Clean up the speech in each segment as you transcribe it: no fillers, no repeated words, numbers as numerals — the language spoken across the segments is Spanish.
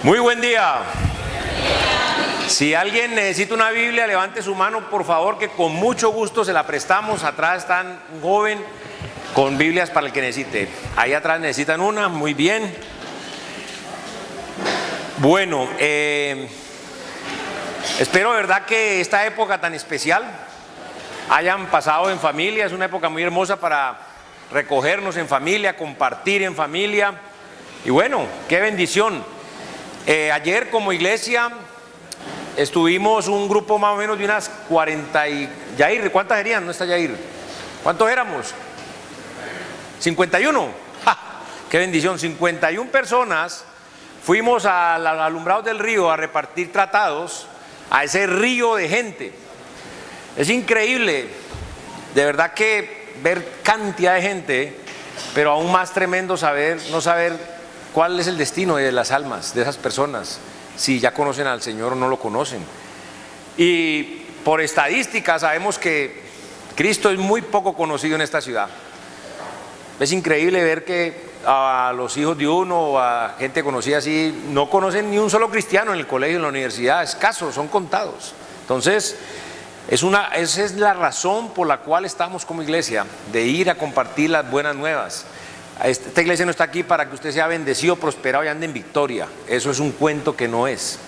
Muy buen día. Si alguien necesita una Biblia, levante su mano, por favor, que con mucho gusto se la prestamos. Atrás están un joven con Biblias para el que necesite. Ahí atrás necesitan una, muy bien. Bueno, espero de verdad que esta época tan especial hayan pasado en familia. Es una época muy hermosa para recogernos en familia, compartir en familia. Y bueno, qué bendición. Ayer como iglesia estuvimos un grupo más o menos de unas 40 y... Yair, ¿cuántas serían? No está Yair. ¿Cuántos éramos? 51. ¡Ja! ¡Qué bendición! 51 personas fuimos al alumbrado del río a repartir tratados a ese río de gente. Es increíble, de verdad que ver cantidad de gente, pero aún más tremendo no saber cuál es el destino de las almas de esas personas, si ya conocen al Señor o no lo conocen. Y por estadística sabemos que Cristo es muy poco conocido en esta ciudad. Es increíble ver que a los hijos de uno o a gente conocida así no conocen ni un solo cristiano en el colegio, en la universidad, escasos, son contados. Entonces, esa es la razón por la cual estamos como iglesia, de ir a compartir las buenas nuevas. Esta iglesia no está aquí para que usted sea bendecido, prosperado y ande en victoria. Eso es un cuento que no es.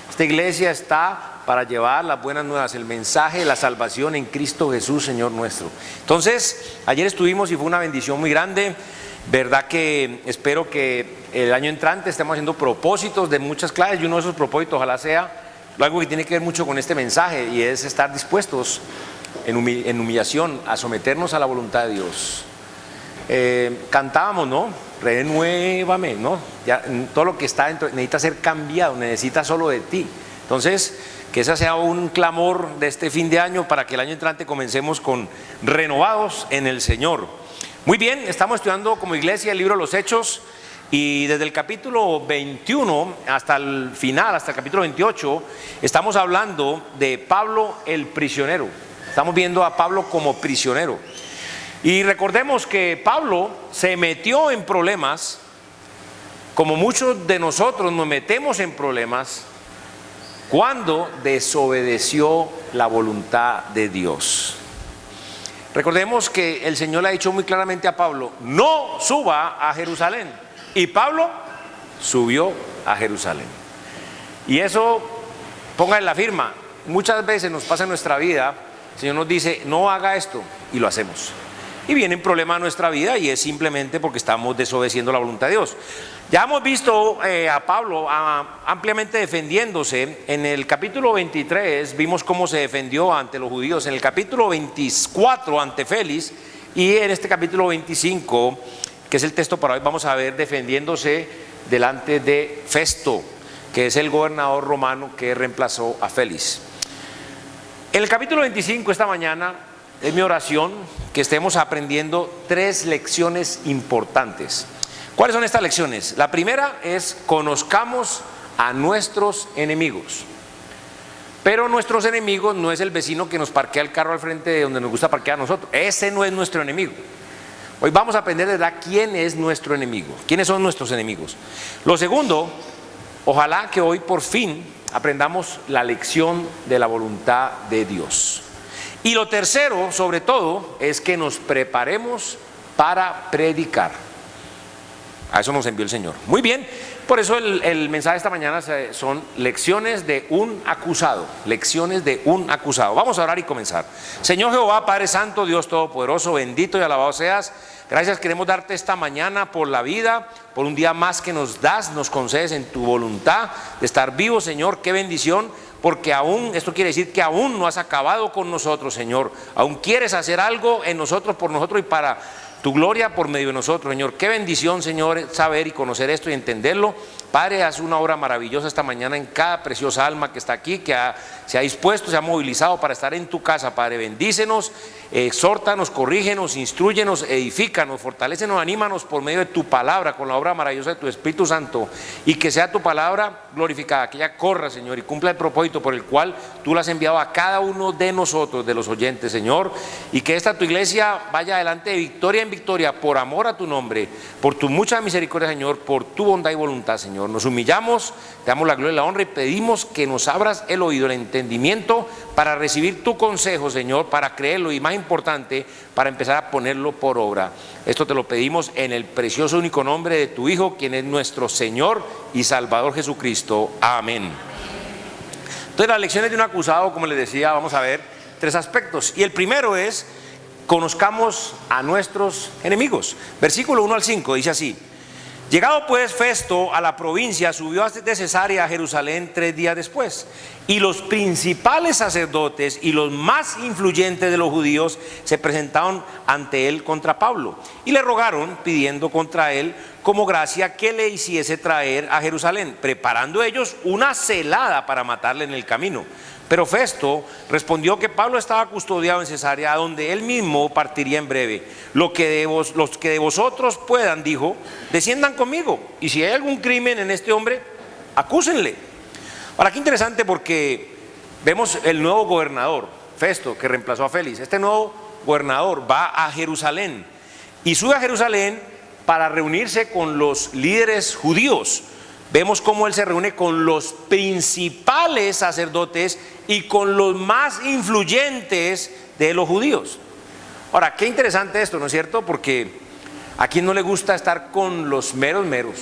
Esta iglesia está para llevar las buenas nuevas, el mensaje de la salvación en Cristo Jesús, Señor nuestro. Entonces, ayer estuvimos y fue una bendición muy grande. Verdad que espero que el año entrante estemos haciendo propósitos de muchas clases, y uno de esos propósitos ojalá sea algo que tiene que ver mucho con este mensaje, y es estar dispuestos en humillación a someternos a la voluntad de Dios. Cantábamos, ¿no? Renuévame, ¿no? Ya, todo lo que está dentro necesita ser cambiado, necesita solo de ti. Entonces, que ese sea un clamor de este fin de año para que el año entrante comencemos con renovados en el Señor. Muy bien, estamos estudiando como iglesia el libro de los Hechos, y desde el capítulo 21 hasta el final, hasta el capítulo 28, estamos hablando de Pablo el prisionero. Estamos viendo a Pablo como prisionero. Y recordemos que Pablo se metió en problemas, como muchos de nosotros nos metemos en problemas, cuando desobedeció la voluntad de Dios. Recordemos que el Señor le ha dicho muy claramente a Pablo: no suba a Jerusalén. Y Pablo subió a Jerusalén. Y eso, póngale la firma. Muchas veces nos pasa en nuestra vida, el Señor nos dice: no haga esto, y lo hacemos. Y viene un problema a nuestra vida, y es simplemente porque estamos desobedeciendo la voluntad de Dios. Ya hemos visto a Pablo ampliamente defendiéndose. En el capítulo 23 vimos cómo se defendió ante los judíos, en el capítulo 24 ante Félix, y en este capítulo 25, que es el texto para hoy, vamos a ver defendiéndose delante de Festo, que es el gobernador romano que reemplazó a Félix. En el capítulo 25 esta mañana es mi oración que estemos aprendiendo 3 lecciones importantes. ¿Cuáles son estas lecciones? La primera es: conozcamos a nuestros enemigos. Pero nuestros enemigos no es el vecino que nos parquea el carro al frente de donde nos gusta parquear a nosotros. Ese no es nuestro enemigo. Hoy vamos a aprender de verdad quién es nuestro enemigo, quiénes son nuestros enemigos. Lo segundo, ojalá que hoy por fin aprendamos la lección de la voluntad de Dios. Y lo tercero, sobre todo, es que nos preparemos para predicar. A eso nos envió el Señor. Muy bien, por eso el mensaje de esta mañana son lecciones de un acusado. Lecciones de un acusado. Vamos a orar y comenzar. Señor Jehová, Padre Santo, Dios Todopoderoso, bendito y alabado seas. Gracias queremos darte esta mañana por la vida, por un día más que nos das, nos concedes en tu voluntad de estar vivos, Señor. Qué bendición. Porque aún, esto quiere decir que aún no has acabado con nosotros, Señor. Aún quieres hacer algo en nosotros, por nosotros y para tu gloria por medio de nosotros, Señor. Qué bendición, Señor, saber y conocer esto y entenderlo. Padre, haz una obra maravillosa esta mañana en cada preciosa alma que está aquí, que se ha dispuesto, se ha movilizado para estar en tu casa. Padre, bendícenos exhórtanos, corrígenos, instruyenos, edifícanos, fortalécenos, anímanos por medio de tu palabra, con la obra maravillosa de tu Espíritu Santo, y que sea tu palabra glorificada, que ella corra, Señor, y cumpla el propósito por el cual tú la has enviado a cada uno de nosotros, de los oyentes, Señor, y que esta tu iglesia vaya adelante de victoria en victoria, por amor a tu nombre, por tu mucha misericordia, Señor, por tu bondad y voluntad, Señor. Nos humillamos, te damos la gloria y la honra y pedimos que nos abras el oído, el entendimiento para recibir tu consejo, Señor, para creerlo y, más importante, para empezar a ponerlo por obra. Esto te lo pedimos en el precioso único nombre de tu Hijo, quien es nuestro Señor y Salvador Jesucristo. Amén. Entonces, las lecciones de un acusado, como les decía, vamos a ver 3 aspectos. Y el primero es: conozcamos a nuestros enemigos. Versículo 1 al 5 dice así: llegado pues Festo a la provincia, subió de Cesarea a Jerusalén 3 días después, y los principales sacerdotes y los más influyentes de los judíos se presentaron ante él contra Pablo, y le rogaron, pidiendo contra él como gracia que le hiciese traer a Jerusalén, preparando ellos una celada para matarle en el camino. Pero Festo respondió que Pablo estaba custodiado en Cesarea, a donde él mismo partiría en breve. Los que de vosotros puedan, dijo, desciendan conmigo, y si hay algún crimen en este hombre, acúsenle. Ahora, qué interesante, porque vemos el nuevo gobernador, Festo, que reemplazó a Félix. Este nuevo gobernador va a Jerusalén, y sube a Jerusalén para reunirse con los líderes judíos. Vemos cómo él se reúne con los principales sacerdotes y con los más influyentes de los judíos. Ahora, qué interesante esto, ¿no es cierto? Porque a quien no le gusta estar con los meros meros.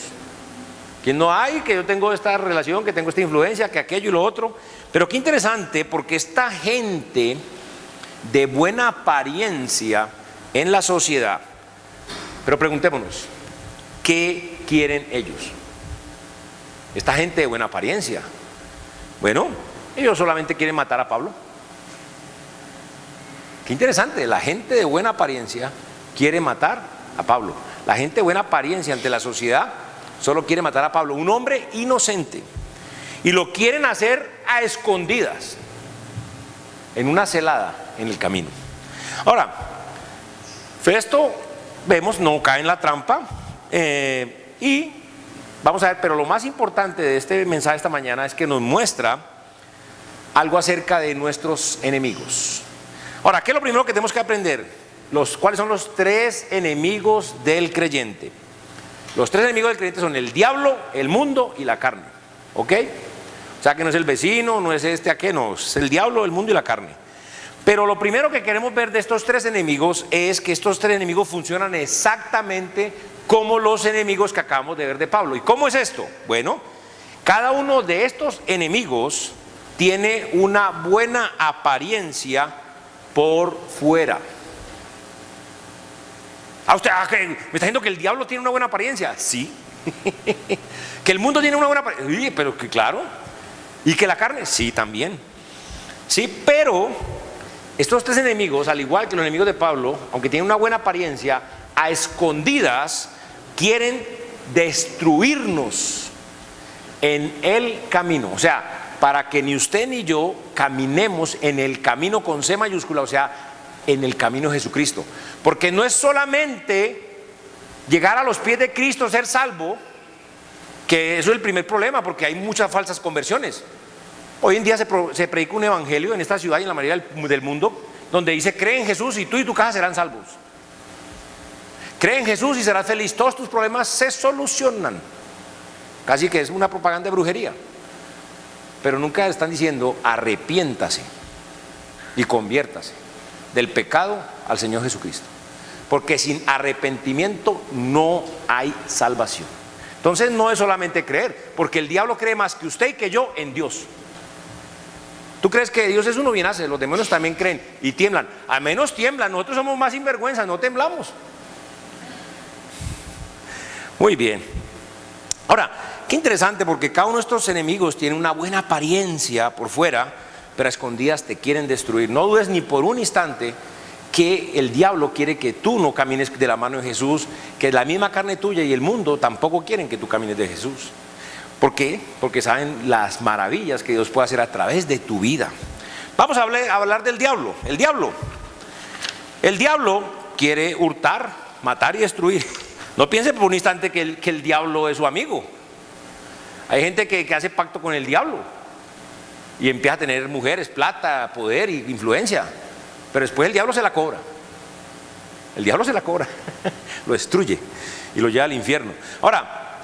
Quien no hay, que yo tengo esta relación, que tengo esta influencia, que aquello y lo otro. Pero qué interesante, porque esta gente de buena apariencia en la sociedad. Pero preguntémonos, ¿qué quieren ellos? Esta gente de buena apariencia, bueno, ellos solamente quieren matar a Pablo. Qué interesante, la gente de buena apariencia quiere matar a Pablo. La gente de buena apariencia ante la sociedad solo quiere matar a Pablo, un hombre inocente, y lo quieren hacer a escondidas, en una celada en el camino. Ahora, Festo, vemos, no cae en la trampa, y vamos a ver, pero lo más importante de este mensaje esta mañana es que nos muestra algo acerca de nuestros enemigos. Ahora, ¿qué es lo primero que tenemos que aprender? ¿Cuáles son los 3 enemigos del creyente? Los 3 enemigos del creyente son el diablo, el mundo y la carne. ¿Ok? O sea, que no es el vecino, no es aquel, no, es el diablo, el mundo y la carne. Pero lo primero que queremos ver de estos 3 enemigos es que estos 3 enemigos funcionan exactamente como los enemigos que acabamos de ver de Pablo. ¿Y cómo es esto? Bueno, cada uno de estos enemigos tiene una buena apariencia por fuera. ¿Me está diciendo que el diablo tiene una buena apariencia? Sí. ¿Que el mundo tiene una buena apariencia? Sí, pero que claro. ¿Y que la carne? Sí, también. Sí, pero estos 3 enemigos, al igual que los enemigos de Pablo, aunque tienen una buena apariencia, a escondidas quieren destruirnos en el camino. O sea, para que ni usted ni yo caminemos en el camino con C mayúscula, o sea, en el camino de Jesucristo. Porque no es solamente llegar a los pies de Cristo, ser salvo, que eso es el primer problema, porque hay muchas falsas conversiones. Hoy en día se predica un evangelio en esta ciudad y en la mayoría del mundo, donde dice: cree en Jesús y tú y tu casa serán salvos. Cree en Jesús y serás feliz, todos tus problemas se solucionan. Casi que es una propaganda de brujería. Pero nunca están diciendo: arrepiéntase y conviértase del pecado al Señor Jesucristo, porque sin arrepentimiento no hay salvación. Entonces no es solamente creer, porque el diablo cree más que usted y que yo en Dios. Tú crees que Dios es uno, bien hace, los demonios también creen y tiemblan. Al menos tiemblan, nosotros somos más sinvergüenzas, no temblamos. Muy bien. Ahora, qué interesante, porque cada uno de estos enemigos tiene una buena apariencia por fuera, pero a escondidas te quieren destruir. No dudes ni por un instante que el diablo quiere que tú no camines de la mano de Jesús, que la misma carne tuya y el mundo tampoco quieren que tú camines de Jesús. ¿Por qué? Porque saben las maravillas que Dios puede hacer a través de tu vida. Vamos a hablar del diablo. El diablo El diablo quiere hurtar, matar y destruir. No piense por un instante que el diablo es su amigo. Hay gente que hace pacto con el diablo y empieza a tener mujeres, plata, poder y influencia, pero después el diablo se la cobra. El diablo se la cobra, lo destruye y lo lleva al infierno. Ahora,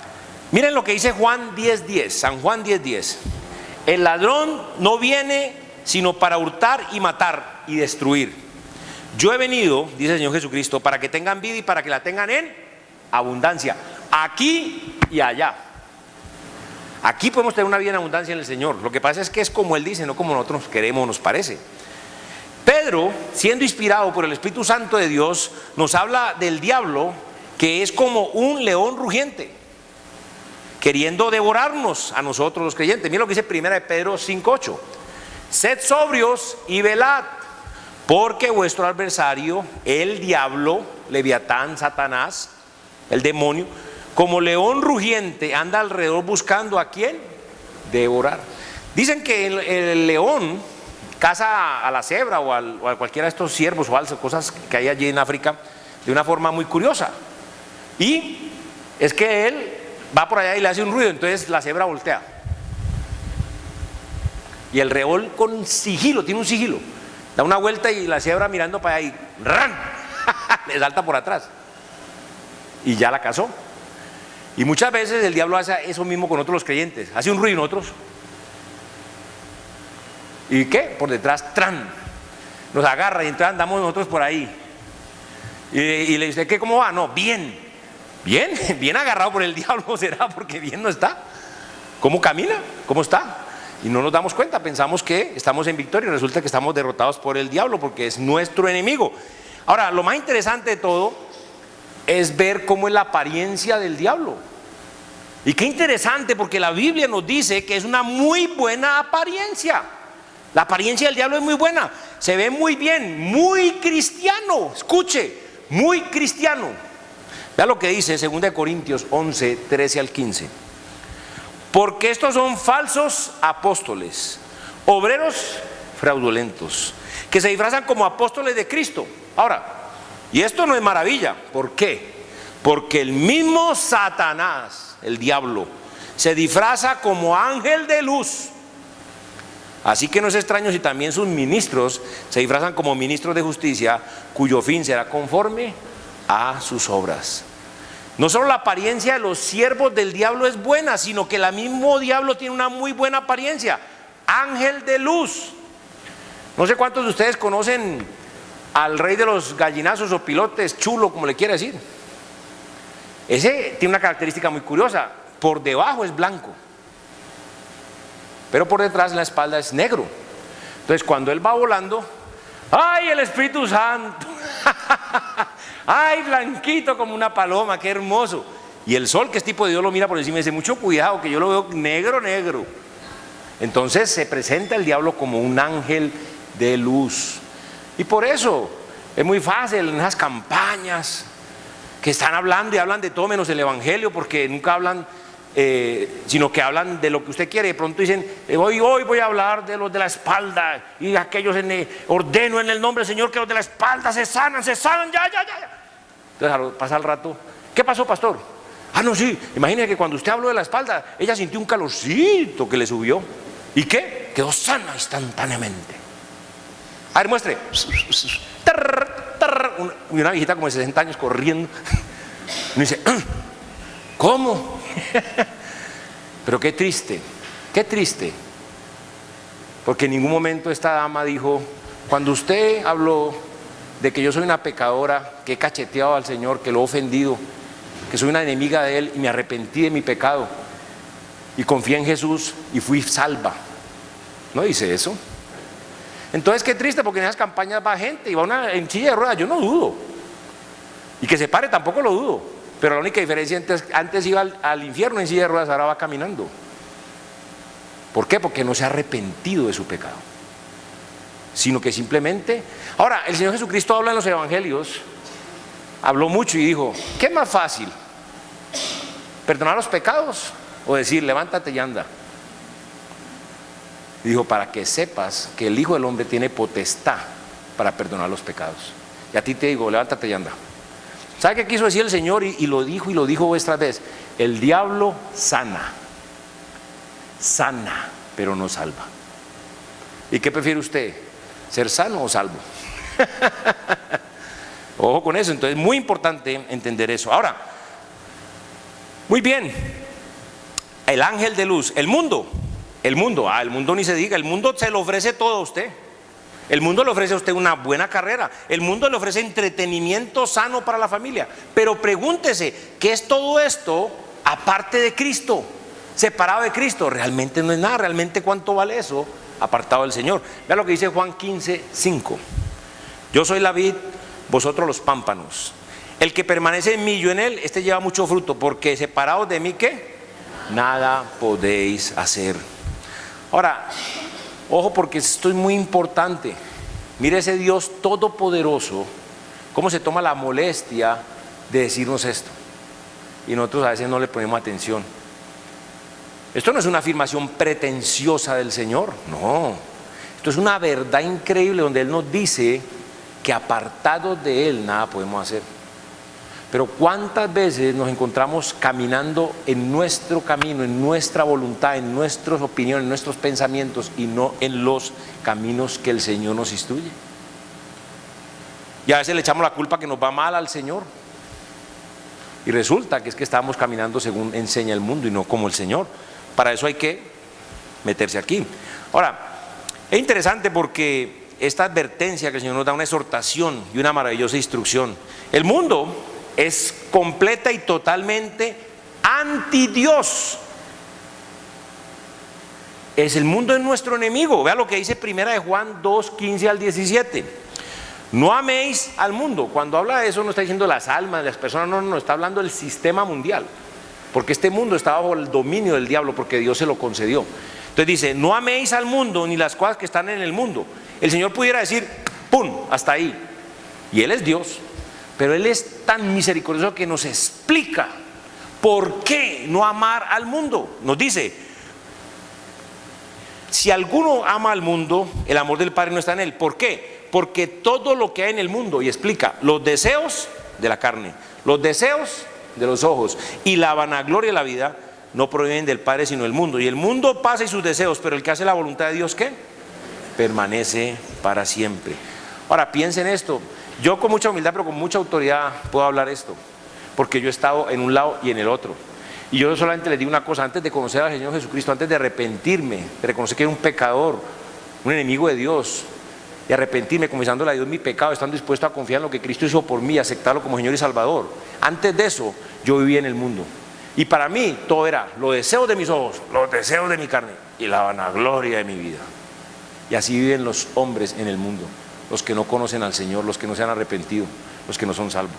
miren lo que dice Juan 10:10, San Juan 10:10. El ladrón no viene sino para hurtar y matar y destruir. Yo he venido, dice el Señor Jesucristo, para que tengan vida y para que la tengan en abundancia, aquí y allá. Aquí podemos tener una vida en abundancia en el Señor. Lo que pasa es que es como Él dice, no como nosotros queremos o nos parece. Pedro, siendo inspirado por el Espíritu Santo de Dios, nos habla del diablo, que es como un león rugiente, queriendo devorarnos a nosotros los creyentes. Miren lo que dice 1 de Pedro 5:8. Sed sobrios y velad, porque vuestro adversario, el diablo, Leviatán, Satanás, el demonio, como león rugiente, anda alrededor buscando a quién devorar. Dicen que el león caza a la cebra o a cualquiera de estos ciervos o alces, cosas que hay allí en África, de una forma muy curiosa. Y es que él va por allá y le hace un ruido, entonces la cebra voltea. Y el león con sigilo, tiene un sigilo, da una vuelta y la cebra mirando para allá y ¡ran! Le salta por atrás. Y ya la cazó. Y muchas veces el diablo hace eso mismo con otros los creyentes. Hace un ruido en otros. ¿Y qué? Por detrás, ¡tran! Nos agarra y entonces andamos nosotros por ahí. Y le dice, ¿qué? ¿Cómo va? No, bien. ¿Bien? Bien agarrado por el diablo, ¿será? Porque bien no está. ¿Cómo camina? ¿Cómo está? Y no nos damos cuenta, pensamos que estamos en victoria y resulta que estamos derrotados por el diablo porque es nuestro enemigo. Ahora, lo más interesante de todo es ver cómo es la apariencia del diablo. Y qué interesante, porque la Biblia nos dice que es una muy buena apariencia. La apariencia del diablo es muy buena, se ve muy bien, muy cristiano. Escuche, muy cristiano. Vea lo que dice 2 Corintios 11, 13 al 15. Porque estos son falsos apóstoles, obreros fraudulentos, que se disfrazan como apóstoles de Cristo. Ahora, y esto no es maravilla. ¿Por qué? Porque el mismo Satanás, el diablo, se disfraza como ángel de luz. Así que no es extraño si también sus ministros se disfrazan como ministros de justicia, cuyo fin será conforme a sus obras. No solo la apariencia de los siervos del diablo es buena, sino que el mismo diablo tiene una muy buena apariencia. Ángel de luz. No sé cuántos de ustedes conocen al rey de los gallinazos o pilotes, Chulo, como le quiera decir. Ese tiene una característica muy curiosa. Por debajo es blanco, pero por detrás en la espalda es negro. Entonces cuando él va volando, ¡ay, el Espíritu Santo! ¡Ay, blanquito como una paloma! ¡Qué hermoso! Y el sol, que es tipo de Dios, lo mira por encima y dice, mucho cuidado, que yo lo veo negro, negro. Entonces se presenta el diablo como un ángel de luz. Y por eso es muy fácil en esas campañas que están hablando y hablan de todo menos el evangelio, porque nunca hablan, sino que hablan de lo que usted quiere. De pronto dicen, hoy voy a hablar de los de la espalda, y aquellos ordeno en el nombre del Señor que los de la espalda se sanan, ya. Entonces pasa el rato, ¿qué pasó, pastor? Ah, no, sí, imagínese que cuando usted habló de la espalda, ella sintió un calorcito que le subió. ¿Y qué? Quedó sana instantáneamente. A ver, muestre. Y una viejita como de 60 años corriendo. Y dice, ¿cómo? Pero qué triste, porque en ningún momento esta dama dijo, cuando usted habló de que yo soy una pecadora, que he cacheteado al Señor, que lo he ofendido, que soy una enemiga de Él y me arrepentí de mi pecado y confié en Jesús y fui salva, no dice eso. Entonces qué triste, porque en esas campañas va gente y va en silla de ruedas, yo no dudo, y que se pare tampoco lo dudo, pero la única diferencia antes iba al infierno en silla de ruedas, ahora va caminando. ¿Por qué? Porque no se ha arrepentido de su pecado, sino que simplemente... Ahora, el Señor Jesucristo habla en los evangelios, habló mucho y dijo, ¿qué es más fácil? ¿Perdonar los pecados o decir, levántate y anda? Y dijo, para que sepas que el Hijo del Hombre tiene potestad para perdonar los pecados. Y a ti te digo, levántate y anda. ¿Sabe qué quiso decir el Señor? Y lo dijo esta vez. El diablo sana, pero no salva. ¿Y qué prefiere usted? ¿Ser sano o salvo? Ojo con eso. Entonces es muy importante entender eso. Ahora, muy bien, el ángel de luz, el mundo ni se diga, el mundo se lo ofrece todo a usted. El mundo le ofrece a usted una buena carrera, el mundo le ofrece entretenimiento sano para la familia, pero pregúntese, ¿qué es todo esto aparte de Cristo? Separado de Cristo, realmente no es nada. Realmente, ¿cuánto vale eso apartado del Señor? Vea lo que dice Juan 15:5. Yo soy la vid, vosotros los pámpanos. El que permanece en mí, yo en él, este lleva mucho fruto, porque separados de mí, ¿qué? Nada podéis hacer. Ahora, ojo, porque esto es muy importante. Mire ese Dios todopoderoso, cómo se toma la molestia de decirnos esto. Y nosotros a veces no le ponemos atención. Esto no es una afirmación pretenciosa del Señor, no. Esto es una verdad increíble donde Él nos dice que apartados de Él nada podemos hacer. Pero ¿cuántas veces nos encontramos caminando en nuestro camino, en nuestra voluntad, en nuestras opiniones, en nuestros pensamientos y no en los caminos que el Señor nos instruye? Y a veces le echamos la culpa que nos va mal al Señor. Y resulta que es que estamos caminando según enseña el mundo y no como el Señor. Para eso hay que meterse aquí. Ahora, es interesante porque esta advertencia que el Señor nos da, una exhortación y una maravillosa instrucción. El mundo es completa y totalmente anti Dios. El mundo es nuestro enemigo. Vea lo que dice primera de Juan 2:15 al 17. No améis al mundo. Cuando habla de eso no está diciendo las almas, las personas, no, está hablando del sistema mundial. Porque este mundo está bajo el dominio del diablo, porque Dios se lo concedió. Entonces dice, no améis al mundo ni las cosas que están en el mundo. El Señor pudiera decir, ¡pum!, hasta ahí. Y Él es Dios. Pero Él es tan misericordioso que nos explica por qué no amar al mundo. Nos dice, si alguno ama al mundo, el amor del Padre no está en él. ¿Por qué? Porque todo lo que hay en el mundo, y explica, los deseos de la carne, los deseos de los ojos y la vanagloria de la vida no provienen del Padre sino del mundo. Y el mundo pasa y sus deseos, pero el que hace la voluntad de Dios, ¿qué? Permanece para siempre. Ahora piensen esto. Yo con mucha humildad pero con mucha autoridad puedo hablar esto, porque yo he estado en un lado y en el otro. Y yo solamente les digo una cosa: antes de conocer al Señor Jesucristo, antes de arrepentirme, de reconocer que era un pecador, un enemigo de Dios, y arrepentirme confesándole a Dios mi pecado, estando dispuesto a confiar en lo que Cristo hizo por mí, aceptarlo como Señor y Salvador, antes de eso yo vivía en el mundo. Y para mí todo era los deseos de mis ojos, los deseos de mi carne y la vanagloria de mi vida. Y así viven los hombres en el mundo, los que no conocen al Señor, los que no se han arrepentido, los que no son salvos.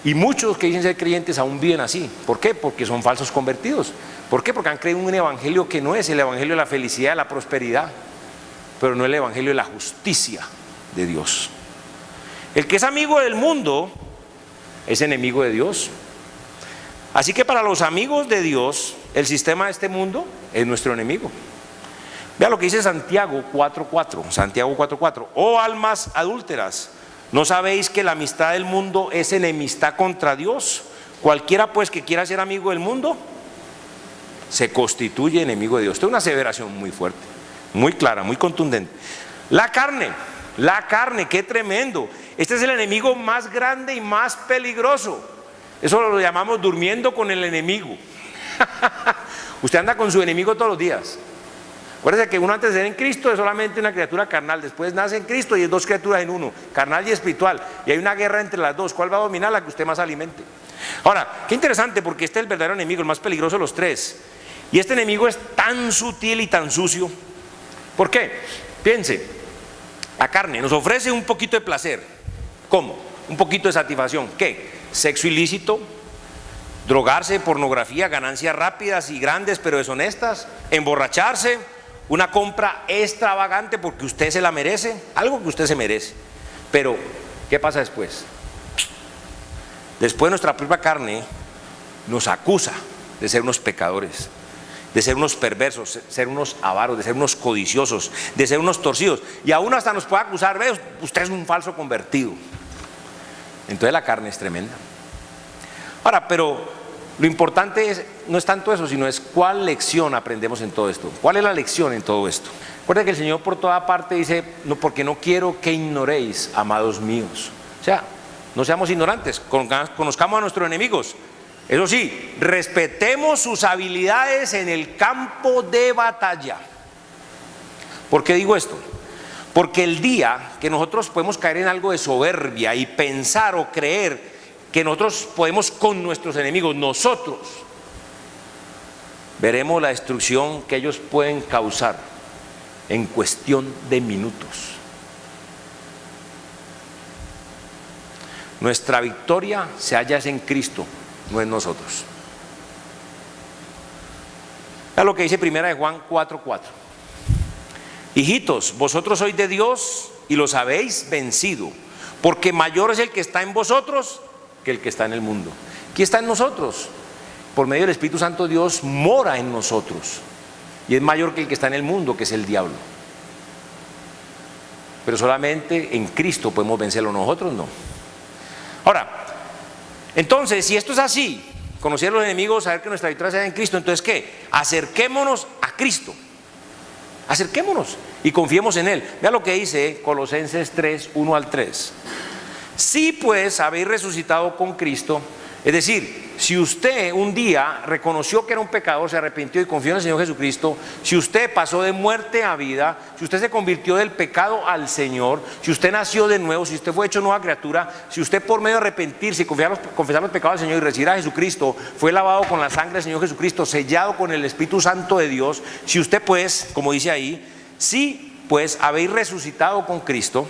Y muchos que dicen ser creyentes aún viven así. ¿Por qué? Porque son falsos convertidos. ¿Por qué? Porque han creído en un evangelio que no es el evangelio de la felicidad, de la prosperidad, pero no el evangelio de la justicia de Dios. El que es amigo del mundo es enemigo de Dios. Así que para los amigos de Dios, el sistema de este mundo es nuestro enemigo. Vea lo que dice Santiago 4:4. Santiago 4:4. Oh almas adúlteras, ¿no sabéis que la amistad del mundo es enemistad contra Dios? Cualquiera pues que quiera ser amigo del mundo se constituye enemigo de Dios. Esto es una aseveración muy fuerte, muy clara, muy contundente. La carne, qué tremendo. Este es el enemigo más grande y más peligroso. Eso lo llamamos durmiendo con el enemigo. Usted anda con su enemigo todos los días. Acuérdese que uno antes de ser en Cristo es solamente una criatura carnal, después nace en Cristo y es dos criaturas en uno, carnal y espiritual, y hay una guerra entre las dos. ¿Cuál va a dominar? La que usted más alimente. Ahora, qué interesante, porque este es el verdadero enemigo, el más peligroso de los tres, y este enemigo es tan sutil y tan sucio. ¿Por qué? Piense, la carne nos ofrece un poquito de placer. ¿Cómo? Un poquito de satisfacción. ¿Qué? Sexo ilícito, drogarse, pornografía, ganancias rápidas y grandes pero deshonestas, emborracharse, una compra extravagante porque usted se la merece, algo que usted se merece. Pero, ¿qué pasa después? Después nuestra propia carne nos acusa de ser unos pecadores. de ser unos perversos, de ser unos avaros, de ser unos codiciosos, de ser unos torcidos. Y aún hasta nos puede acusar, ve, usted es un falso convertido. Entonces la carne es tremenda. Ahora, pero lo importante no es tanto eso, sino es cuál lección aprendemos en todo esto. ¿Cuál es la lección en todo esto? Recuerden que el Señor por toda parte dice, no, porque no quiero que ignoréis, amados míos. O sea, no seamos ignorantes, conozcamos a nuestros enemigos. Eso sí, respetemos sus habilidades en el campo de batalla. ¿Por qué digo esto? Porque el día que nosotros podemos caer en algo de soberbia y pensar o creer que nosotros podemos con nuestros enemigos, nosotros veremos la destrucción que ellos pueden causar en cuestión de minutos. Nuestra victoria se halla en Cristo, no en nosotros. Es lo que dice primera de Juan 4:4. Hijitos, vosotros sois de Dios y los habéis vencido, porque mayor es el que está en vosotros que el que está en el mundo. ¿Quién está en nosotros? Por medio del Espíritu Santo Dios mora en nosotros y es mayor que el que está en el mundo, que es el diablo. Pero solamente en Cristo podemos vencerlo, nosotros no. Ahora, entonces, si esto es así, conocer a los enemigos, saber que nuestra victoria sea en Cristo, entonces ¿qué? Acerquémonos a Cristo. Acerquémonos y confiemos en Él. Vea lo que dice Colosenses 3:1-3. Si pues habéis resucitado con Cristo, es decir, si usted un día reconoció que era un pecador, se arrepintió y confió en el Señor Jesucristo, si usted pasó de muerte a vida, si usted se convirtió del pecado al Señor, si usted nació de nuevo, si usted fue hecho nueva criatura, si usted por medio de arrepentirse y confesar los pecados del Señor y recibir a Jesucristo, fue lavado con la sangre del Señor Jesucristo, sellado con el Espíritu Santo de Dios, si usted pues, como dice ahí, si pues habéis resucitado con Cristo,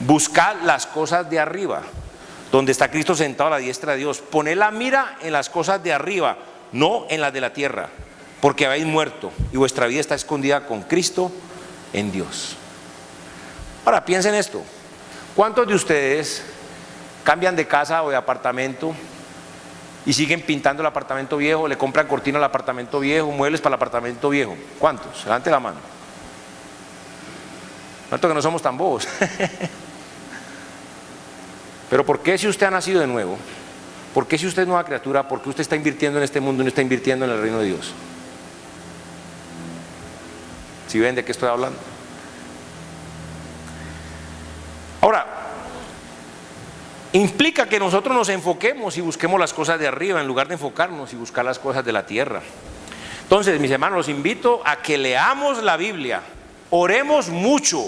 buscad las cosas de arriba, donde está Cristo sentado a la diestra de Dios. Poned la mira en las cosas de arriba, no en las de la tierra, porque habéis muerto y vuestra vida está escondida con Cristo en Dios. Ahora piensen esto: ¿cuántos de ustedes cambian de casa o de apartamento y siguen pintando el apartamento viejo, le compran cortina al apartamento viejo, muebles para el apartamento viejo? ¿Cuántos? Levante la mano. Tanto que no somos tan bobos. Pero ¿por qué si usted ha nacido de nuevo? ¿Por qué si usted es nueva criatura? ¿Por qué usted está invirtiendo en este mundo y no está invirtiendo en el reino de Dios? ¿Sí ven de qué estoy hablando? Ahora, implica que nosotros nos enfoquemos y busquemos las cosas de arriba en lugar de enfocarnos y buscar las cosas de la tierra. Entonces, mis hermanos, los invito a que leamos la Biblia, oremos mucho,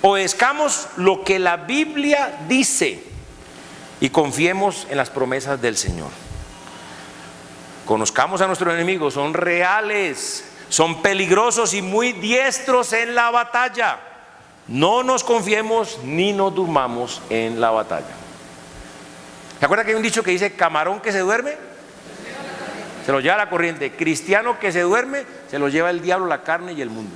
obedezcamos lo que la Biblia dice y confiemos en las promesas del Señor. Conozcamos a nuestros enemigos, son reales, son peligrosos y muy diestros en la batalla. No nos confiemos ni nos durmamos en la batalla. ¿Se acuerdan que hay un dicho que dice: camarón que se duerme se lo lleva la corriente, cristiano que se duerme se lo lleva el diablo, la carne y el mundo?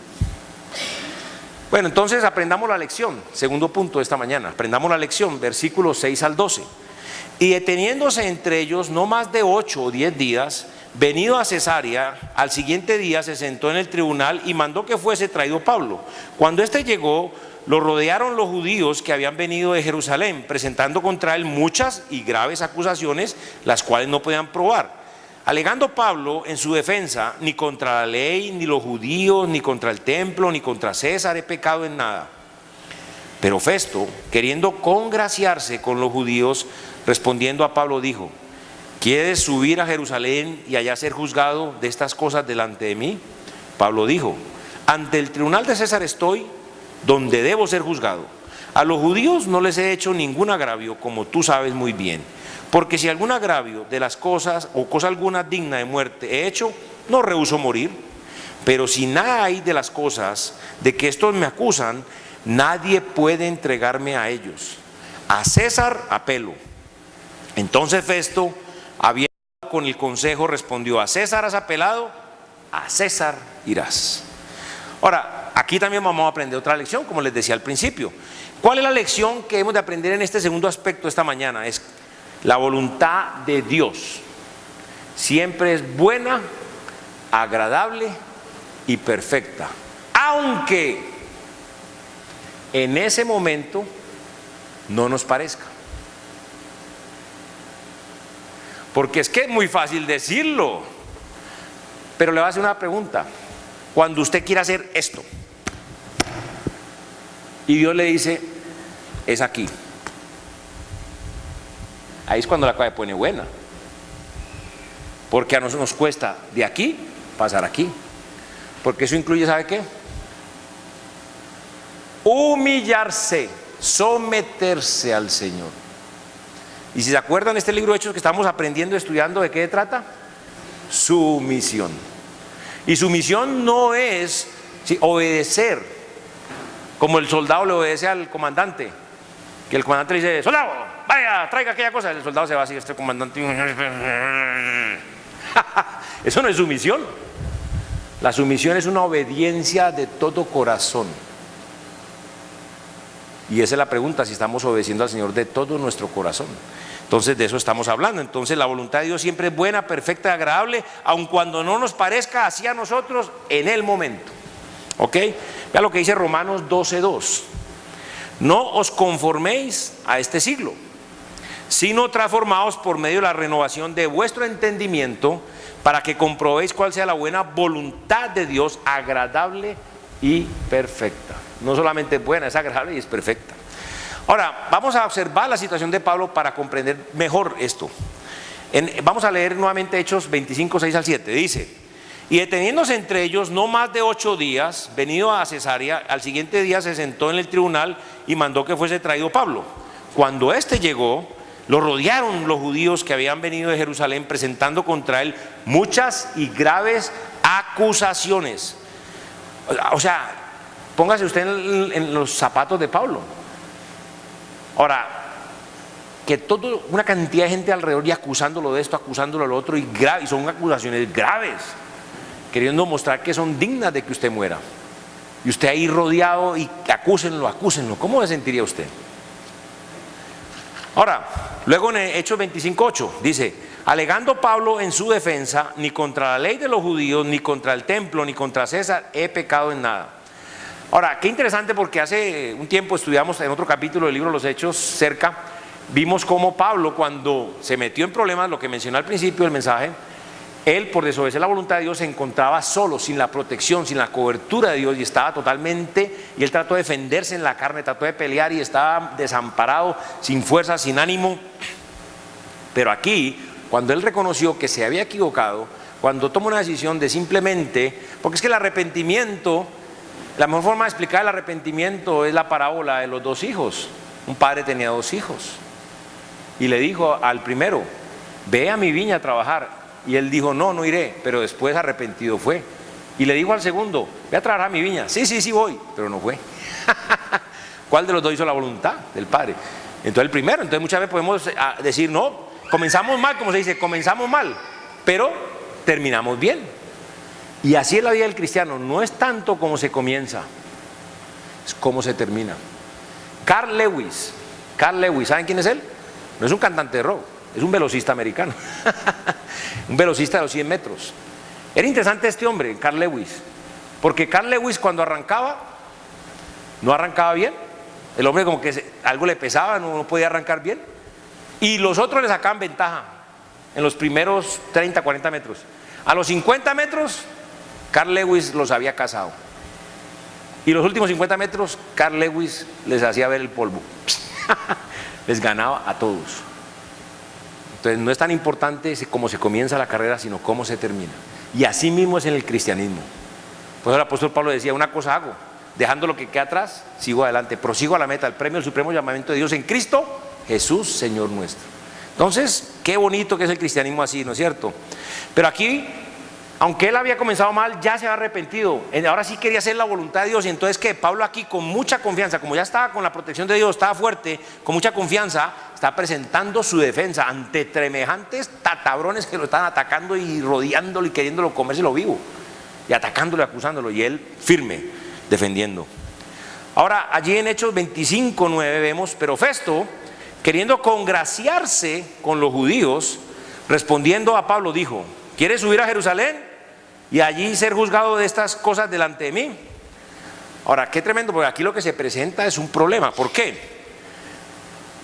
Bueno, entonces aprendamos la lección. Segundo punto de esta mañana, aprendamos la lección, versículos 6-12. Y deteniéndose entre ellos no más de 8 o 10 días, venido a Cesarea, al siguiente día se sentó en el tribunal y mandó que fuese traído Pablo. Cuando éste llegó, lo rodearon los judíos que habían venido de Jerusalén, presentando contra él muchas y graves acusaciones, las cuales no podían probar. Alegando Pablo en su defensa: ni contra la ley, ni los judíos, ni contra el templo, ni contra César he pecado en nada. Pero Festo, queriendo congraciarse con los judíos, respondiendo a Pablo dijo: ¿quieres subir a Jerusalén y allá ser juzgado de estas cosas delante de mí? Pablo dijo: ante el tribunal de César estoy, donde debo ser juzgado. A los judíos no les he hecho ningún agravio, como tú sabes muy bien. Porque si algún agravio de las cosas o cosa alguna digna de muerte he hecho, no rehúso morir. Pero si nada hay de las cosas de que estos me acusan, nadie puede entregarme a ellos. A César apelo. Entonces Festo, habiendo con el consejo, respondió: a César has apelado, a César irás. Ahora, aquí también vamos a aprender otra lección, como les decía al principio. ¿Cuál es la lección que hemos de aprender en este segundo aspecto esta mañana? Es la voluntad de Dios siempre es buena, agradable y perfecta, aunque en ese momento no nos parezca. Porque es que es muy fácil decirlo, pero le voy a hacer una pregunta. Cuando usted quiere hacer esto y Dios le dice, es aquí, ahí es cuando la cosa se pone buena, porque a nosotros nos cuesta de aquí pasar aquí, porque eso incluye, ¿sabe qué? Humillarse, someterse al Señor. Y si se acuerdan, este libro de Hechos que estamos aprendiendo, estudiando, ¿de qué trata? Sumisión. Y sumisión no es obedecer, como el soldado le obedece al comandante, que el comandante le dice, soldado, vaya, traiga aquella cosa, el soldado se va así, este comandante, eso no es sumisión. La sumisión es una obediencia de todo corazón. Y esa es la pregunta, si estamos obedeciendo al Señor de todo nuestro corazón. Entonces de eso estamos hablando. Entonces la voluntad de Dios siempre es buena, perfecta y agradable, aun cuando no nos parezca así a nosotros en el momento. ¿Ok? Vea lo que dice Romanos 12:2. No os conforméis a este siglo, sino transformaos por medio de la renovación de vuestro entendimiento, para que comprobéis cuál sea la buena voluntad de Dios, agradable y perfecta. No solamente es buena, es agradable y es perfecta. Ahora, vamos a observar la situación de Pablo para comprender mejor esto. Vamos a leer nuevamente Hechos 25, 6 al 7. Dice, y deteniéndose entre ellos no más de 8 días, venido a Cesarea, al siguiente día se sentó en el tribunal y mandó que fuese traído Pablo. Cuando éste llegó, lo rodearon los judíos que habían venido de Jerusalén, presentando contra él muchas y graves acusaciones. O sea, póngase usted en los zapatos de Pablo. Ahora, que toda una cantidad de gente alrededor y acusándolo de esto, acusándolo de lo otro, y son acusaciones graves, queriendo mostrar que son dignas de que usted muera. Y usted ahí rodeado y acúsenlo, ¿cómo se sentiría usted? Ahora, luego en Hechos 25:8 dice, alegando Pablo en su defensa, ni contra la ley de los judíos, ni contra el templo, ni contra César he pecado en nada. Ahora, qué interesante, porque hace un tiempo estudiamos en otro capítulo del libro de los Hechos, vimos cómo Pablo, cuando se metió en problemas, lo que mencioné al principio del mensaje, él, por desobedecer la voluntad de Dios, se encontraba solo, sin la protección, sin la cobertura de Dios, y estaba totalmente, y él trató de defenderse en la carne, trató de pelear y estaba desamparado, sin fuerza, sin ánimo. Pero aquí, cuando él reconoció que se había equivocado, cuando tomó una decisión de simplemente, porque es que el arrepentimiento, la mejor forma de explicar el arrepentimiento es la parábola de los 2 hijos. Un padre tenía 2 hijos y le dijo al primero, ve a mi viña a trabajar, y él dijo, no iré, pero después arrepentido fue. Y le dijo al segundo, ve a trabajar a mi viña, sí voy, pero no fue. ¿Cuál de los 2 hizo la voluntad del padre? Entonces el primero. Entonces muchas veces podemos decir, no, comenzamos mal, como se dice, comenzamos mal, pero terminamos bien. Y así es la vida del cristiano, no es tanto como se comienza, es como se termina. Carl Lewis, ¿saben quién es él? No es un cantante de rock, es un velocista americano, un velocista de los 100 metros. Era interesante este hombre, Carl Lewis, porque Carl Lewis cuando arrancaba, no arrancaba bien, el hombre como que algo le pesaba, no podía arrancar bien, y los otros le sacaban ventaja en los primeros 30, 40 metros. A los 50 metros, Carl Lewis los había cazado. Y los últimos 50 metros, Carl Lewis les hacía ver el polvo. Les ganaba a todos. Entonces no es tan importante cómo se comienza la carrera, sino cómo se termina. Y así mismo es en el cristianismo. Por eso el apóstol Pablo decía, una cosa hago, dejando lo que queda atrás, sigo adelante, prosigo a la meta, el premio del supremo llamamiento de Dios en Cristo Jesús, Señor nuestro. Entonces, qué bonito que es el cristianismo así, ¿no es cierto? Pero aquí, aunque él había comenzado mal, ya se había arrepentido. Ahora sí quería hacer la voluntad de Dios. Y entonces que Pablo aquí con mucha confianza, como ya estaba con la protección de Dios, estaba fuerte, con mucha confianza, está presentando su defensa ante semejantes tatabrones que lo estaban atacando y rodeándolo y queriéndolo comérselo vivo, y atacándolo y acusándolo, y él firme, defendiendo. Ahora allí en Hechos 25:9 vemos, pero Festo, queriendo congraciarse con los judíos, respondiendo a Pablo dijo, ¿quieres subir a Jerusalén? y allí ser juzgado de estas cosas delante de mí. Ahora, qué tremendo, porque aquí lo que se presenta es un problema. ¿Por qué?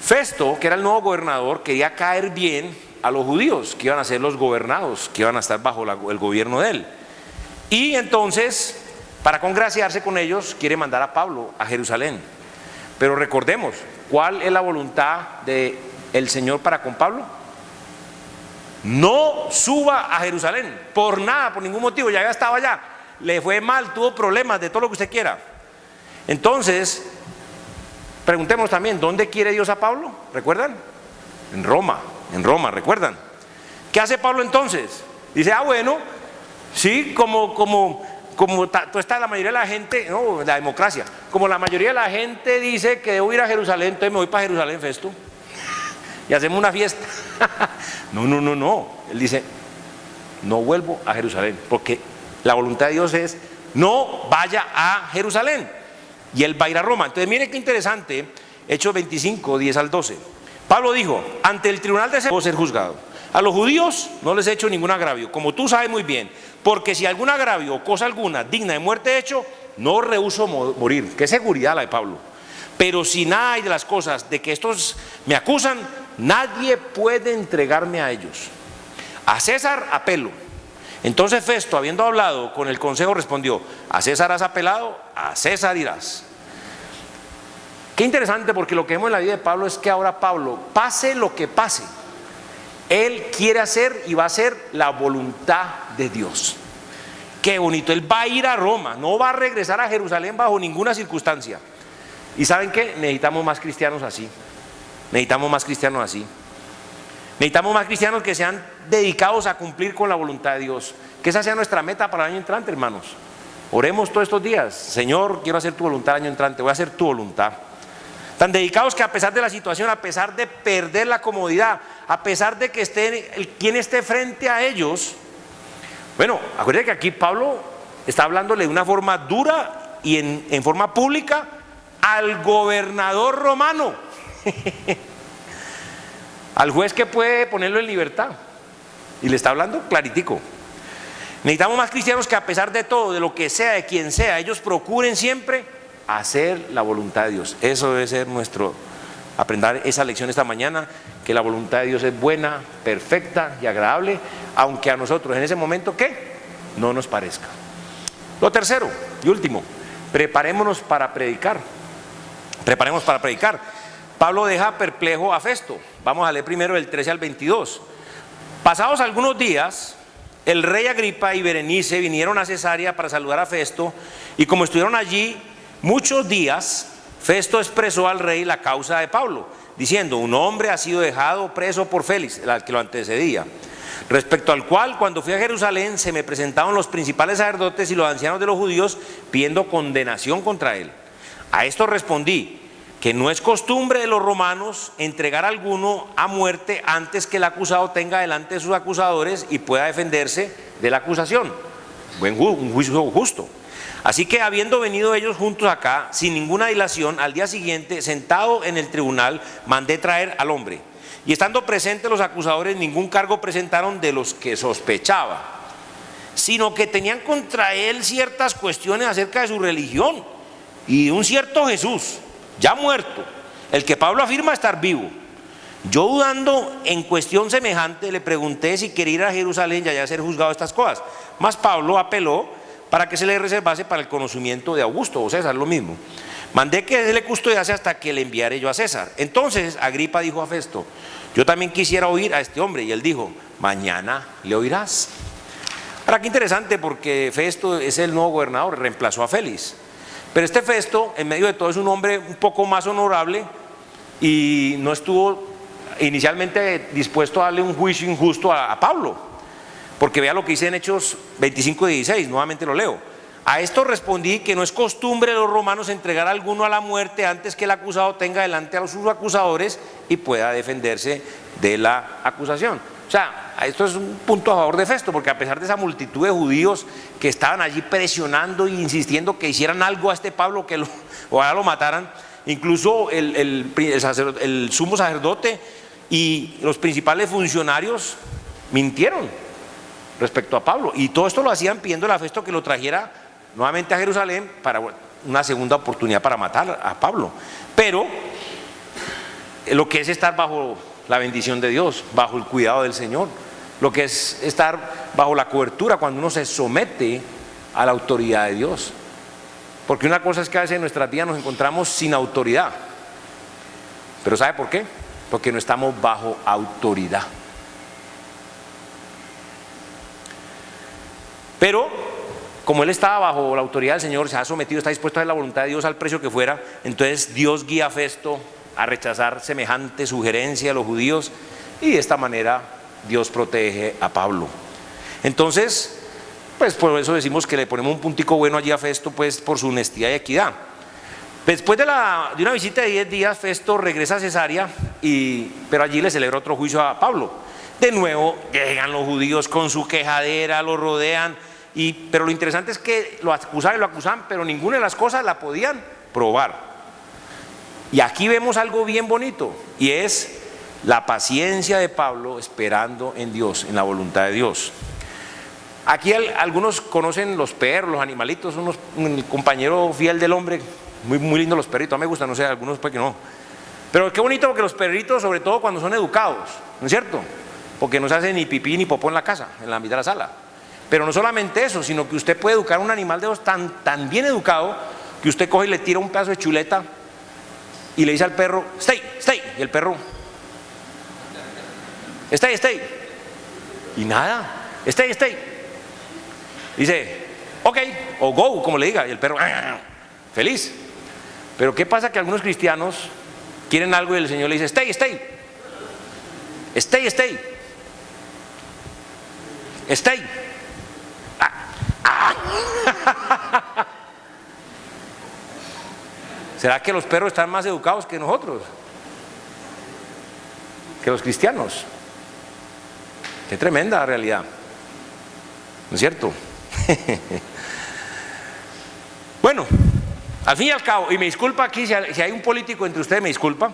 Festo, que era el nuevo gobernador, quería caer bien a los judíos, que iban a ser los gobernados, que iban a estar bajo el gobierno de él. Y entonces, para congraciarse con ellos, quiere mandar a Pablo a Jerusalén. Pero recordemos, ¿cuál es la voluntad del Señor para con Pablo? No suba a Jerusalén, por nada, por ningún motivo, ya estaba allá, le fue mal, tuvo problemas, de todo lo que usted quiera. Entonces, preguntemos también, ¿dónde quiere Dios a Pablo? ¿Recuerdan? En Roma, ¿recuerdan? ¿Qué hace Pablo entonces? Dice, bueno, sí, como está la mayoría de la gente, no, la democracia, como la mayoría de la gente dice que debo ir a Jerusalén, entonces me voy para Jerusalén, Festo, y hacemos una fiesta. No, él dice, no vuelvo a Jerusalén, porque la voluntad de Dios es, no vaya a Jerusalén, y él va a ir a Roma. Entonces miren qué interesante, Hechos 25, 10 al 12. Pablo dijo, ante el tribunal de ser juzgado. A los judíos no les he hecho ningún agravio, como tú sabes muy bien, porque si algún agravio o cosa alguna digna de muerte he hecho, no rehúso morir. Qué seguridad la de Pablo. Pero si nada hay de las cosas de que estos me acusan, nadie puede entregarme a ellos. A César apelo. Entonces Festo, habiendo hablado con el consejo, respondió, a César has apelado, a César irás. Qué interesante, porque lo que vemos en la vida de Pablo es que ahora Pablo, pase lo que pase, él quiere hacer y va a hacer la voluntad de Dios. Qué bonito, él va a ir a Roma, no va a regresar a Jerusalén bajo ninguna circunstancia. ¿Y saben qué? Necesitamos más cristianos así. Necesitamos más cristianos así. Necesitamos más cristianos que sean dedicados a cumplir con la voluntad de Dios. Que esa sea nuestra meta para el año entrante, hermanos. Oremos todos estos días. Señor, quiero hacer tu voluntad el año entrante, voy a hacer tu voluntad. Tan dedicados que a pesar de la situación, a pesar de perder la comodidad, a pesar de que quien esté frente a ellos. Bueno, acuérdense que aquí Pablo está hablándole de una forma dura y en forma pública al gobernador romano. Al juez que puede ponerlo en libertad. Y le está hablando claritico. Necesitamos más cristianos que a pesar de todo, de lo que sea, de quien sea, ellos procuren siempre hacer la voluntad de Dios. Eso debe ser nuestro, aprender esa lección esta mañana, que la voluntad de Dios es buena, perfecta y agradable, aunque a nosotros en ese momento, ¿qué? No nos parezca. Lo tercero y último, preparémonos para predicar. Preparemos para predicar. Pablo deja perplejo a Festo. Vamos a leer primero del 13 al 22. Pasados algunos días, el rey Agripa y Berenice vinieron a Cesarea para saludar a Festo, y como estuvieron allí muchos días, Festo expresó al rey la causa de Pablo, diciendo, un hombre ha sido dejado preso por Félix, el que lo antecedía, respecto al cual cuando fui a Jerusalén se me presentaron los principales sacerdotes y los ancianos de los judíos pidiendo condenación contra él. A esto respondí, que no es costumbre de los romanos entregar a alguno a muerte antes que el acusado tenga delante de sus acusadores y pueda defenderse de la acusación. Un juicio justo. Así que habiendo venido ellos juntos acá, sin ninguna dilación, al día siguiente, sentado en el tribunal, mandé traer al hombre. Y estando presentes los acusadores, ningún cargo presentaron de los que sospechaba, sino que tenían contra él ciertas cuestiones acerca de su religión y de un cierto Jesús, ya muerto, el que Pablo afirma estar vivo. Yo, dudando en cuestión semejante, le pregunté si quería ir a Jerusalén y allá ser juzgado de estas cosas. Mas Pablo apeló para que se le reservase para el conocimiento de Augusto o César, lo mismo. Mandé que se le custodiase hasta que le enviaré yo a César. Entonces Agripa dijo a Festo, yo también quisiera oír a este hombre. Y él dijo, mañana le oirás. Ahora, qué interesante, porque Festo es el nuevo gobernador, reemplazó a Félix. Pero este Festo, en medio de todo, es un hombre un poco más honorable y no estuvo inicialmente dispuesto a darle un juicio injusto a Pablo, porque vea lo que dice en Hechos 25:16, nuevamente lo leo. A esto respondí que no es costumbre de los romanos entregar a alguno a la muerte antes que el acusado tenga delante a sus acusadores y pueda defenderse de la acusación. O sea, esto es un punto a favor de Festo, porque a pesar de esa multitud de judíos que estaban allí presionando e insistiendo que hicieran algo a este Pablo, que ojalá lo mataran, incluso el sumo sacerdote y los principales funcionarios mintieron. respecto a Pablo. Y todo esto lo hacían pidiéndole a Festo que lo trajera nuevamente a Jerusalén para una segunda oportunidad para matar a Pablo. Pero lo que es estar bajo la bendición de Dios, bajo el cuidado del Señor, lo que es estar bajo la cobertura cuando uno se somete a la autoridad de Dios. Porque una cosa es que a veces en nuestras vidas nos encontramos sin autoridad. Pero ¿sabe por qué? Porque no estamos bajo autoridad. Pero como él estaba bajo la autoridad del Señor, se ha sometido, está dispuesto a hacer la voluntad de Dios al precio que fuera, entonces Dios guía a Festo a rechazar semejante sugerencia a los judíos, y de esta manera Dios protege a Pablo. Entonces, pues por eso decimos que le ponemos un puntico bueno allí a Festo, pues por su honestidad y equidad. Después de una visita de 10 días, Festo regresa a Cesarea, pero allí le celebra otro juicio a Pablo. De nuevo llegan los judíos con su quejadera, lo rodean, pero lo interesante es que lo acusaban, pero ninguna de las cosas la podían probar. Y aquí vemos algo bien bonito, y es la paciencia de Pablo esperando en Dios, en la voluntad de Dios. Aquí algunos conocen los perros, los animalitos, un compañero fiel del hombre, muy, muy lindo los perritos, a mí me gustan, no sé, algunos pues que no. Pero qué bonito porque los perritos, sobre todo cuando son educados, ¿no es cierto? Porque no se hace ni pipí ni popó en la casa, en la mitad de la sala. Pero no solamente eso, sino que usted puede educar a un animal de esos tan bien educado que usted coge y le tira un pedazo de chuleta y le dice al perro, stay, stay, y el perro, stay, stay, y nada, stay, stay, dice, ok, o go, como le diga, y el perro, feliz. Pero ¿qué pasa? Que algunos cristianos quieren algo y el Señor le dice, stay, stay, stay, stay, stay. ¿Será que los perros están más educados que nosotros? Que los cristianos. Qué tremenda realidad, ¿no es cierto? Bueno, al fin y al cabo, y me disculpa aquí si hay un político entre ustedes, me disculpa,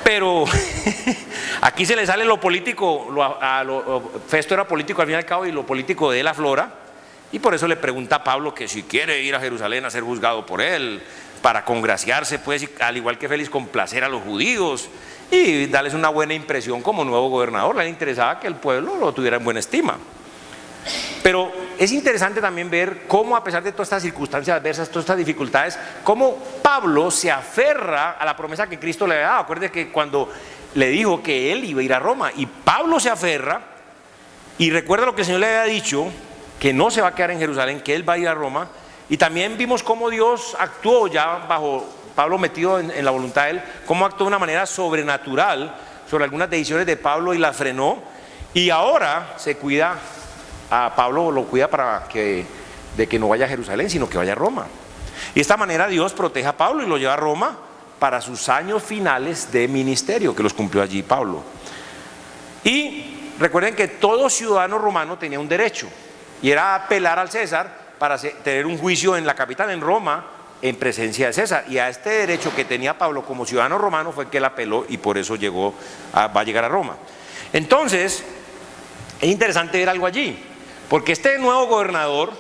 pero aquí se le sale lo político, Festo era político al fin y al cabo, y lo político de él aflora, y por eso le pregunta a Pablo que si quiere ir a Jerusalén a ser juzgado por él, para congraciarse, pues, al igual que Félix, complacer a los judíos y darles una buena impresión como nuevo gobernador. Le interesaba que el pueblo lo tuviera en buena estima. Pero es interesante también ver cómo, a pesar de todas estas circunstancias adversas, todas estas dificultades, cómo Pablo se aferra a la promesa que Cristo le había dado. Acuérdate que cuando le dijo que él iba a ir a Roma, y Pablo se aferra y recuerda lo que el Señor le había dicho, que no se va a quedar en Jerusalén, que él va a ir a Roma. Y también vimos cómo Dios actuó ya bajo Pablo, metido en la voluntad de él, cómo actuó de una manera sobrenatural sobre algunas decisiones de Pablo y las frenó. Y ahora se cuida a Pablo, lo cuida de que no vaya a Jerusalén, sino que vaya a Roma. Y de esta manera Dios protege a Pablo y lo lleva a Roma para sus años finales de ministerio, que los cumplió allí Pablo. Y recuerden que todo ciudadano romano tenía un derecho, y era apelar al César para tener un juicio en la capital, en Roma, en presencia de César. Y a este derecho que tenía Pablo como ciudadano romano fue que él apeló, y por eso va a llegar a Roma. Entonces, es interesante ver algo allí, porque este nuevo gobernador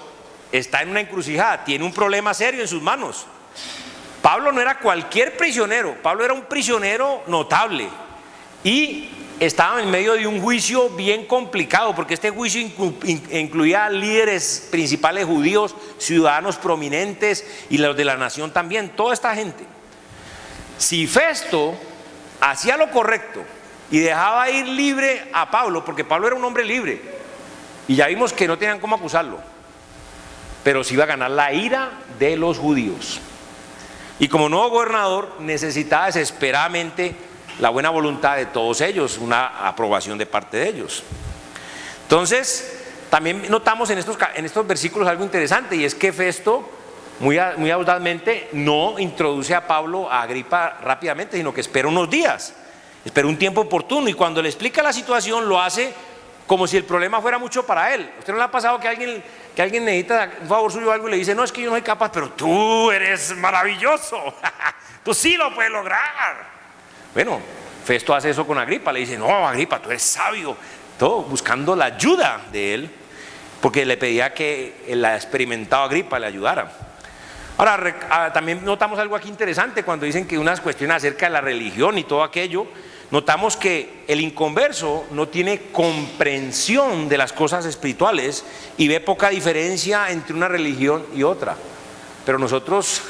está en una encrucijada, tiene un problema serio en sus manos. Pablo no era cualquier prisionero, Pablo era un prisionero notable, y estaba en medio de un juicio bien complicado, porque este juicio incluía líderes principales judíos, ciudadanos prominentes y los de la nación también, toda esta gente. Si Festo hacía lo correcto y dejaba ir libre a Pablo, porque Pablo era un hombre libre, y ya vimos que no tenían cómo acusarlo, pero se iba a ganar la ira de los judíos. Y como nuevo gobernador necesitaba desesperadamente la buena voluntad de todos ellos, una aprobación de parte de ellos. Entonces, también notamos en estos versículos algo interesante, y es que Festo muy audazmente no introduce a Pablo a Agripa rápidamente, sino que espera unos días, espera un tiempo oportuno, y cuando le explica la situación lo hace como si el problema fuera mucho para él. ¿Usted no le ha pasado que alguien necesita un favor suyo o algo y le dice, no, es que yo no soy capaz, pero tú eres maravilloso, tú sí lo puedes lograr? Bueno, Festo hace eso con Agripa, le dice, no, Agripa, tú eres sabio, todo buscando la ayuda de él, porque le pedía que el experimentado Agripa le ayudara. Ahora, también notamos algo aquí interesante cuando dicen que unas cuestiones acerca de la religión y todo aquello. Notamos que el inconverso no tiene comprensión de las cosas espirituales y ve poca diferencia entre una religión y otra. Pero nosotros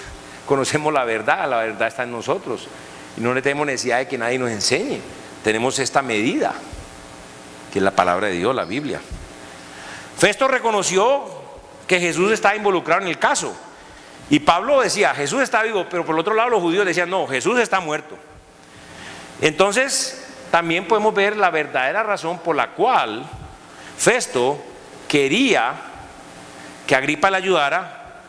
conocemos la verdad está en nosotros y no tenemos necesidad de que nadie nos enseñe. Tenemos esta medida, que es la palabra de Dios, la Biblia. Festo reconoció que Jesús estaba involucrado en el caso y Pablo decía, Jesús está vivo, pero por el otro lado los judíos decían, no, Jesús está muerto. Entonces también podemos ver la verdadera razón por la cual Festo quería que Agripa le ayudara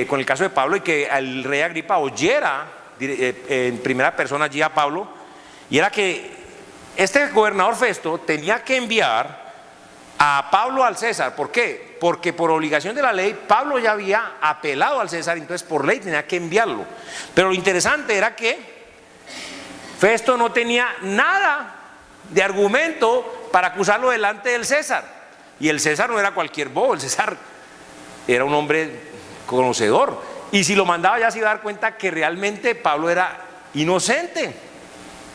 con el caso de Pablo, y que el rey Agripa oyera en primera persona allí a Pablo, y era que este gobernador Festo tenía que enviar a Pablo al César. ¿Por qué? Porque por obligación de la ley Pablo ya había apelado al César, entonces por ley tenía que enviarlo. Pero lo interesante era que Festo no tenía nada de argumento para acusarlo delante del César. Y el César no era cualquier bobo, el César era un hombre conocedor. Y si lo mandaba ya se iba a dar cuenta que realmente Pablo era inocente.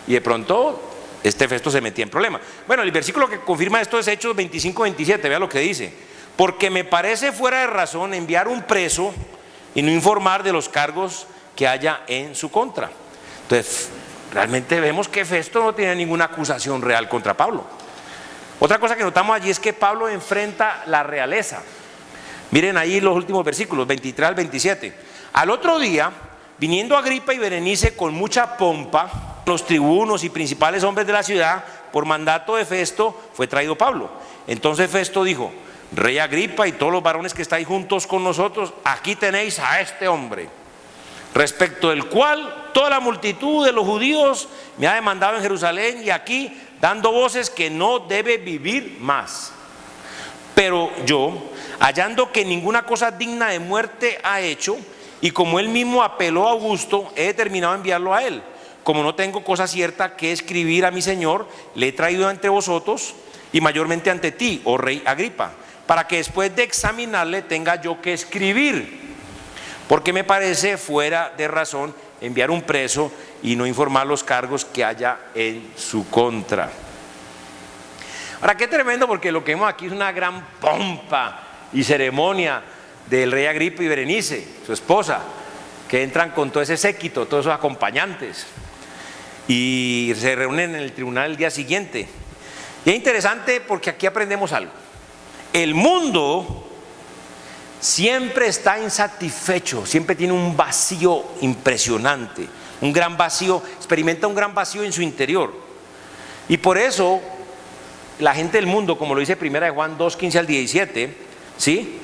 Y de pronto este Festo se metía en problemas. Bueno, el versículo que confirma esto es Hechos 25-27, vea lo que dice. Porque me parece fuera de razón enviar un preso y no informar de los cargos que haya en su contra. Entonces, realmente vemos que Festo no tiene ninguna acusación real contra Pablo. Otra cosa que notamos allí es que Pablo enfrenta la realeza. Miren ahí los últimos versículos, 23 al 27. Al otro día, viniendo Agripa y Berenice con mucha pompa, los tribunos y principales hombres de la ciudad, por mandato de Festo, fue traído Pablo. Entonces Festo dijo, Rey Agripa y todos los varones que estáis juntos con nosotros, aquí tenéis a este hombre, respecto del cual toda la multitud de los judíos me ha demandado en Jerusalén y aquí, dando voces que no debe vivir más. Pero yo, hallando que ninguna cosa digna de muerte ha hecho, y como él mismo apeló a Augusto, he determinado enviarlo a él. Como no tengo cosa cierta que escribir a mi señor, le he traído entre vosotros y mayormente ante ti, oh rey Agripa, para que después de examinarle tenga yo que escribir. Porque me parece fuera de razón enviar un preso y no informar los cargos que haya en su contra. Ahora, qué tremendo, porque lo que vemos aquí es una gran pompa y ceremonia del rey Agripa y Berenice, su esposa, que entran con todo ese séquito, todos esos acompañantes, y se reúnen en el tribunal el día siguiente. Y es interesante porque aquí aprendemos algo. El mundo siempre está insatisfecho, siempre tiene un vacío impresionante, un gran vacío, experimenta un gran vacío en su interior. Y por eso la gente del mundo, como lo dice 1 Juan 2, 15 al 17, ¿sí?,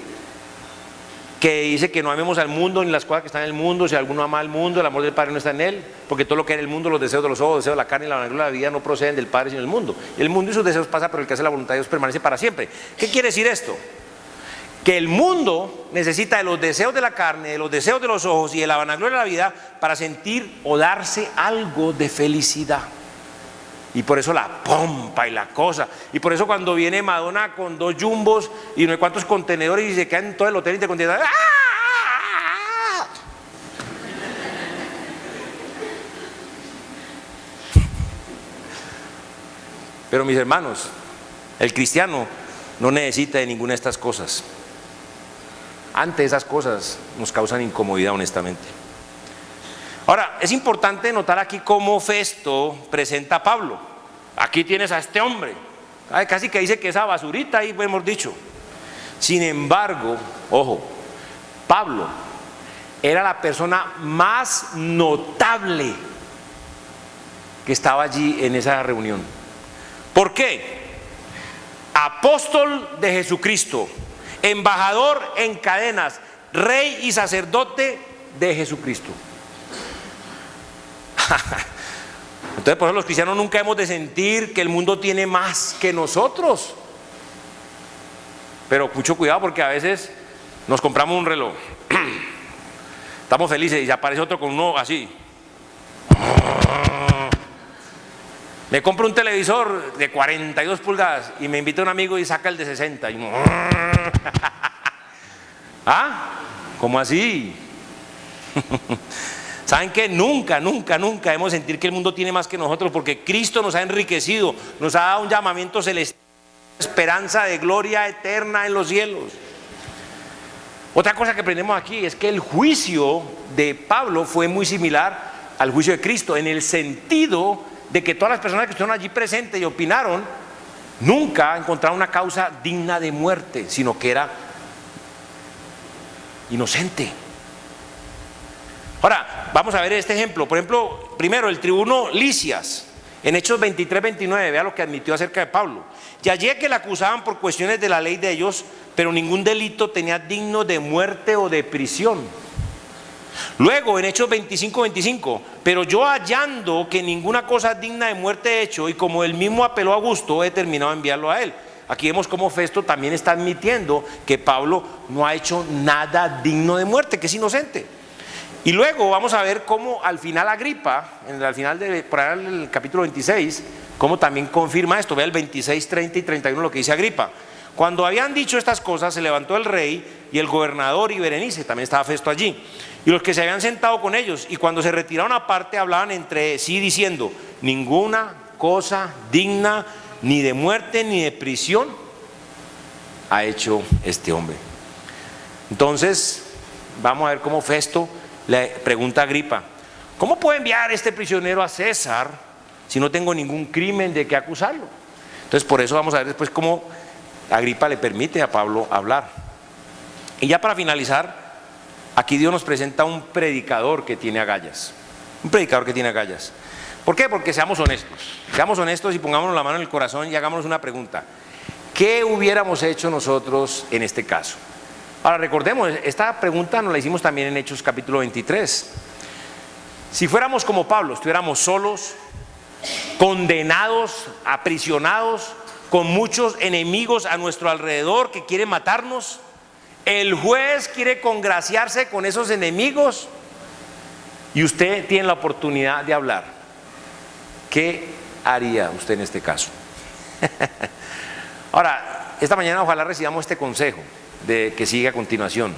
que dice que no amemos al mundo ni las cosas que están en el mundo. Si alguno ama al mundo, el amor del Padre no está en él, porque todo lo que hay en el mundo, los deseos de los ojos, los deseos de la carne y la vanagloria de la vida, no proceden del Padre sino del mundo. Y el mundo y sus deseos pasan, pero el que hace la voluntad de Dios permanece para siempre. ¿Qué quiere decir esto? Que el mundo necesita de los deseos de la carne, de los deseos de los ojos y de la vanagloria de la vida para sentir o darse algo de felicidad. Y por eso la pompa y la cosa. Y por eso cuando viene Madonna con 2 jumbos y no hay cuántos contenedores y se quedan en todo el hotel intercontinental. ¡Ah! Pero mis hermanos, el cristiano no necesita de ninguna de estas cosas. Antes esas cosas nos causan incomodidad, honestamente. Ahora, es importante notar aquí cómo Festo presenta a Pablo. Aquí tienes a este hombre, casi que dice que esa basurita ahí, hemos dicho. Sin embargo, ojo, Pablo era la persona más notable que estaba allí en esa reunión. ¿Por qué? Apóstol de Jesucristo, embajador en cadenas, rey y sacerdote de Jesucristo. Entonces, por eso los cristianos nunca hemos de sentir que el mundo tiene más que nosotros. Pero mucho cuidado, porque a veces nos compramos un reloj, estamos felices y aparece otro con uno así. Me compro un televisor de 42 pulgadas y me invita un amigo y saca el de 60. Y uno, ¿ah? ¿Cómo así? ¿Saben qué? Nunca debemos sentir que el mundo tiene más que nosotros, porque Cristo nos ha enriquecido, nos ha dado un llamamiento celestial, esperanza de gloria eterna en los cielos. Otra cosa que aprendemos aquí es que el juicio de Pablo fue muy similar al juicio de Cristo, en el sentido de que todas las personas que estuvieron allí presentes y opinaron nunca encontraron una causa digna de muerte, sino que era inocente. Ahora, vamos a ver este ejemplo. Por ejemplo, primero, el tribuno Lisias, en Hechos 23-29, vea lo que admitió acerca de Pablo. Y hallé que le acusaban por cuestiones de la ley de ellos, pero ningún delito tenía digno de muerte o de prisión. Luego, en Hechos 25-25, pero yo hallando que ninguna cosa digna de muerte he hecho, y como él mismo apeló a Augusto, he determinado enviarlo a él. Aquí vemos cómo Festo también está admitiendo que Pablo no ha hecho nada digno de muerte, que es inocente. Y luego vamos a ver cómo al final Agripa, al final de por ahí el capítulo 26, cómo también confirma esto. Vea el 26, 30 y 31 lo que dice Agripa. Cuando habían dicho estas cosas, se levantó el rey y el gobernador y Berenice, también estaba Festo allí, y los que se habían sentado con ellos, y cuando se retiraron aparte hablaban entre sí diciendo: ninguna cosa digna ni de muerte ni de prisión ha hecho este hombre. Entonces vamos a ver cómo Festo le pregunta a Agripa: ¿cómo puedo enviar este prisionero a César si no tengo ningún crimen de que acusarlo? Entonces por eso vamos a ver después cómo Agripa le permite a Pablo hablar. Y ya para finalizar, aquí Dios nos presenta un predicador que tiene agallas. Un predicador que tiene agallas. ¿Por qué? Porque seamos honestos y pongámonos la mano en el corazón y hagámonos una pregunta: ¿qué hubiéramos hecho nosotros en este caso? Ahora recordemos, esta pregunta nos la hicimos también en Hechos capítulo 23. Si fuéramos como Pablo, estuviéramos solos, condenados, aprisionados, con muchos enemigos a nuestro alrededor que quieren matarnos, el juez quiere congraciarse con esos enemigos y usted tiene la oportunidad de hablar, ¿qué haría usted en este caso? Ahora, esta mañana ojalá recibamos este consejo que sigue a continuación.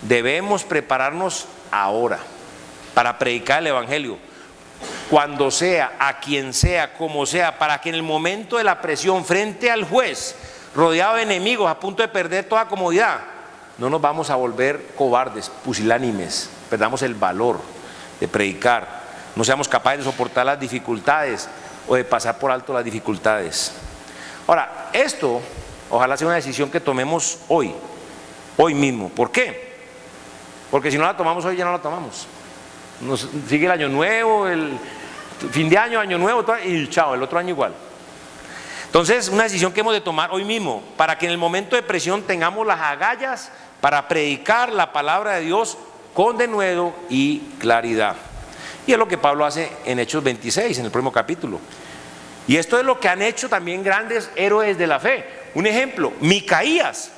Debemos prepararnos ahora para predicar el evangelio, cuando sea, a quien sea, como sea, para que en el momento de la presión frente al juez, rodeado de enemigos, a punto de perder toda comodidad, no nos vamos a volver cobardes, pusilánimes, perdamos el valor de predicar, no seamos capaces de soportar las dificultades o de pasar por alto las dificultades. Ahora, esto ojalá sea una decisión que tomemos hoy mismo. ¿Por qué? Porque si no la tomamos hoy, ya no la tomamos. Nos sigue el año nuevo, el fin de año, año nuevo, y chao, el otro año igual. Entonces, una decisión que hemos de tomar hoy mismo, para que en el momento de presión tengamos las agallas para predicar la palabra de Dios con denuedo y claridad. Y es lo que Pablo hace en Hechos 26, en el próximo capítulo. Y esto es lo que han hecho también grandes héroes de la fe. Un ejemplo, Micaías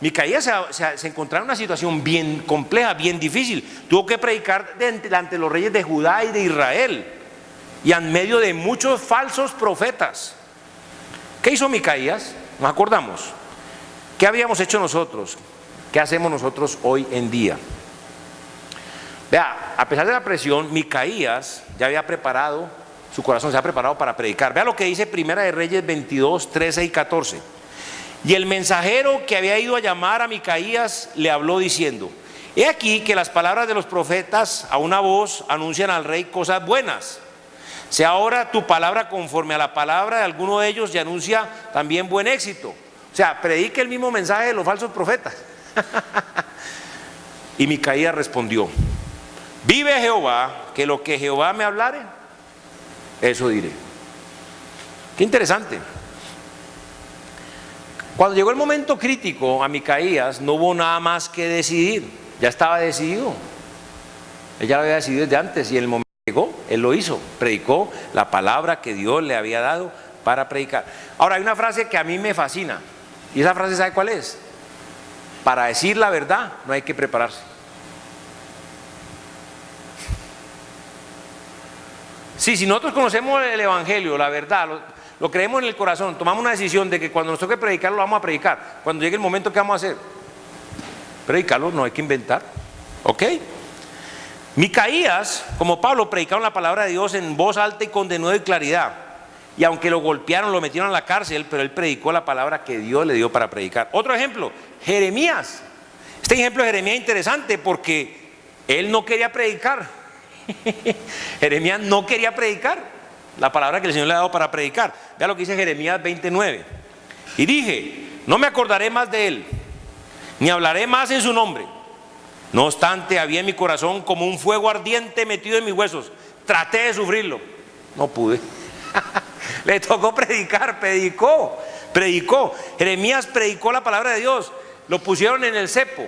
se encontraba en una situación bien compleja, bien difícil. Tuvo que predicar ante los reyes de Judá y de Israel, y en medio de muchos falsos profetas. ¿Qué hizo Micaías? ¿Nos acordamos? ¿Qué habíamos hecho nosotros? ¿Qué hacemos nosotros hoy en día? Vea, a pesar de la presión, Micaías ya había preparado, su corazón se ha preparado para predicar. Vea lo que dice Primera de Reyes 22, 13 y 14. Y el mensajero que había ido a llamar a Micaías le habló diciendo: he aquí que las palabras de los profetas a una voz anuncian al rey cosas buenas. Sea ahora tu palabra conforme a la palabra de alguno de ellos y anuncia también buen éxito. O sea, predique el mismo mensaje de los falsos profetas. Y Micaías respondió: vive Jehová, que lo que Jehová me hablare, eso diré. Qué interesante. Cuando llegó el momento crítico a Micaías, no hubo nada más que decidir, ya estaba decidido. Ella lo había decidido desde antes, y en el momento que llegó, él lo hizo, predicó la palabra que Dios le había dado para predicar. Ahora, hay una frase que a mí me fascina, y esa frase, ¿sabe cuál es? Para decir la verdad no hay que prepararse. Sí, si nosotros conocemos el Evangelio, la verdad, lo creemos en el corazón, tomamos una decisión de que cuando nos toque predicarlo, lo vamos a predicar. Cuando llegue el momento, ¿qué vamos a hacer? Predicarlo, no hay que inventar. ¿Ok? Micaías, como Pablo, predicaron la palabra de Dios en voz alta y con denuedo y claridad. Y aunque lo golpearon, lo metieron a la cárcel, pero él predicó la palabra que Dios le dio para predicar. Otro ejemplo, Jeremías. Este ejemplo de Jeremías es interesante porque él no quería predicar. Jeremías no quería predicar la palabra que el Señor le ha dado para predicar. Vea lo que dice Jeremías 29. Y dije, no me acordaré más de él, ni hablaré más en su nombre. No obstante, había en mi corazón como un fuego ardiente metido en mis huesos. Traté de sufrirlo, no pude. Le tocó predicar, predicó. Jeremías predicó la palabra de Dios. Lo pusieron en el cepo.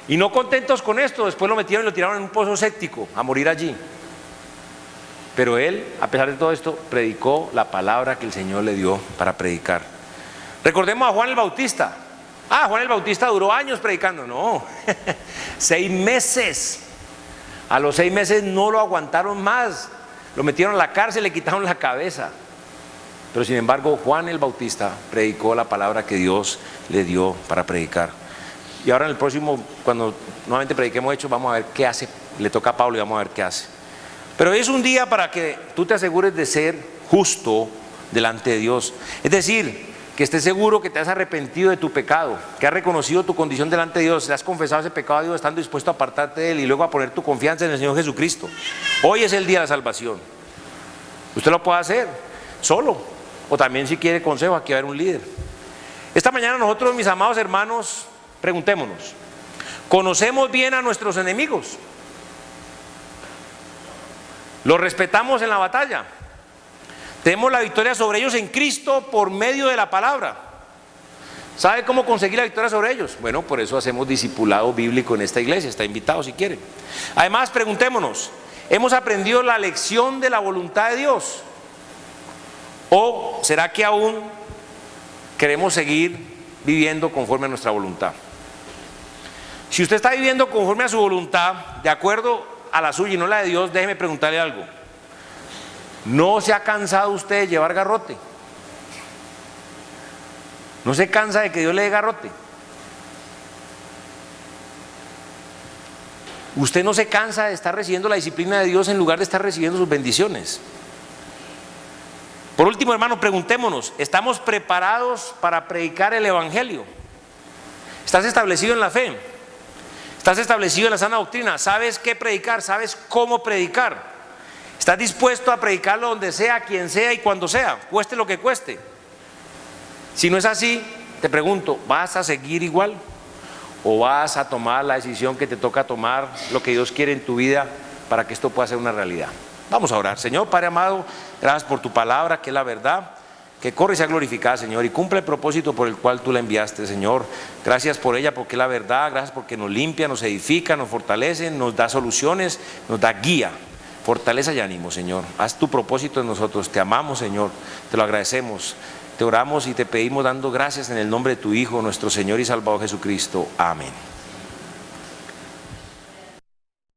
Y no contentos con esto, después lo metieron y lo tiraron en un pozo séptico a morir allí. Pero él, a pesar de todo esto, predicó la palabra que el Señor le dio para predicar. Recordemos a Juan el Bautista. Juan el Bautista duró años predicando. No, 6 meses. A los 6 meses no lo aguantaron más. Lo metieron a la cárcel, le quitaron la cabeza. Pero sin embargo, Juan el Bautista predicó la palabra que Dios le dio para predicar. Y ahora en el próximo, cuando nuevamente prediquemos Hechos, vamos a ver qué hace. Le toca a Pablo y vamos a ver qué hace. Pero es un día para que tú te asegures de ser justo delante de Dios. Es decir, que estés seguro que te has arrepentido de tu pecado, que has reconocido tu condición delante de Dios, le has confesado ese pecado a Dios, estando dispuesto a apartarte de él y luego a poner tu confianza en el Señor Jesucristo. Hoy es el día de la salvación. Usted lo puede hacer solo, o también si quiere consejo, aquí va a haber un líder. Esta mañana nosotros, mis amados hermanos, preguntémonos, ¿conocemos bien a nuestros enemigos? ¿Los respetamos en la batalla? Tenemos la victoria sobre ellos en Cristo por medio de la palabra. ¿Sabe cómo conseguir la victoria sobre ellos? Bueno, por eso hacemos discipulado bíblico en esta iglesia. Está invitado si quiere. Además, preguntémonos, ¿hemos aprendido la lección de la voluntad de Dios? ¿O será que aún queremos seguir viviendo conforme a nuestra voluntad? Si usted está viviendo conforme a su voluntad, de acuerdo a la suya y no la de Dios, déjeme preguntarle algo. ¿No se ha cansado usted de llevar garrote? ¿No se cansa de que Dios le dé garrote? ¿Usted no se cansa de estar recibiendo la disciplina de Dios en lugar de estar recibiendo sus bendiciones? Por último, hermanos, preguntémonos, ¿estamos preparados para predicar el Evangelio? ¿Estás establecido en la fe? ¿Estás establecido en la sana doctrina? ¿Sabes qué predicar? ¿Sabes cómo predicar? ¿Estás dispuesto a predicarlo donde sea, quien sea y cuando sea, cueste lo que cueste? Si no es así, te pregunto, ¿vas a seguir igual? ¿O vas a tomar la decisión que te toca tomar, lo que Dios quiere en tu vida para que esto pueda ser una realidad? Vamos a orar. Señor Padre amado, gracias por tu palabra, que es la verdad, que corre y sea glorificada, Señor, y cumple el propósito por el cual tú la enviaste, Señor. Gracias por ella, porque es la verdad. Gracias porque nos limpia, nos edifica, nos fortalece, nos da soluciones, nos da guía. Fortaleza y ánimo, Señor. Haz tu propósito en nosotros. Te amamos, Señor. Te lo agradecemos. Te oramos y te pedimos dando gracias en el nombre de tu Hijo, nuestro Señor y Salvador Jesucristo. Amén.